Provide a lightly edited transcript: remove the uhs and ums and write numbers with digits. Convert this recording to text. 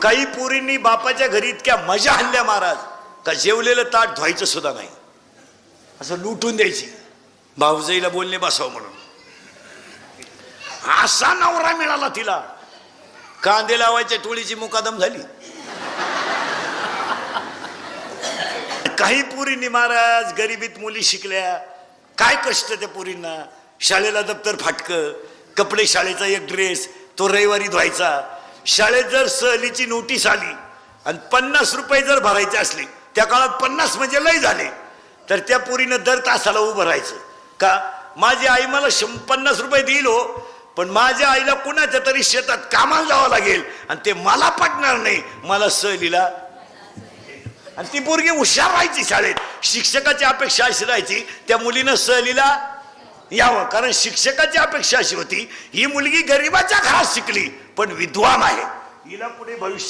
काही पोरींनी बापाच्या घरी इतक्या मजा आणल्या महाराज का जेवलेलं ताट धुवायचं सुद्धा नाही, असं लुटून द्यायची, भाऊजाईला बोलणे बसावं म्हणून. असा नवरा मिळाला तिला, कांदे लावायच्या टोळीची मुकादम झाली. काही पोरींनी महाराज गरिबीत मुली शिकल्या, काय कष्ट त्या पोरींना. शाळेला दप्तर फाटकं, कपडे शाळेचा एक ड्रेस तो रविवारी धुवायचा. शाळेत जर सहलीची नोटीस आली आणि 50 रुपये जर भरायचे असले, त्या काळात 50 म्हणजे लय झाले, तर त्या पोरीनं दर तासाला उभं राहायचं. का माझी आई मला 50 रुपये देईल हो, पण माझ्या आईला कुणाच्या तरी शेतात कामाला जावं लागेल आणि ते मला पटणार नाही, मला सहलीला. आणि ती पोरगी हुशार राहायची शाळेत. शिक्षकाची अपेक्षा अशी राहायची त्या मुलीनं सहलीला यावं, कारण शिक्षकाची अपेक्षा अशी होती ही मुलगी गरिबाच्या घरात शिकली पण विद्वान आहे, हिला पुढे भविष्य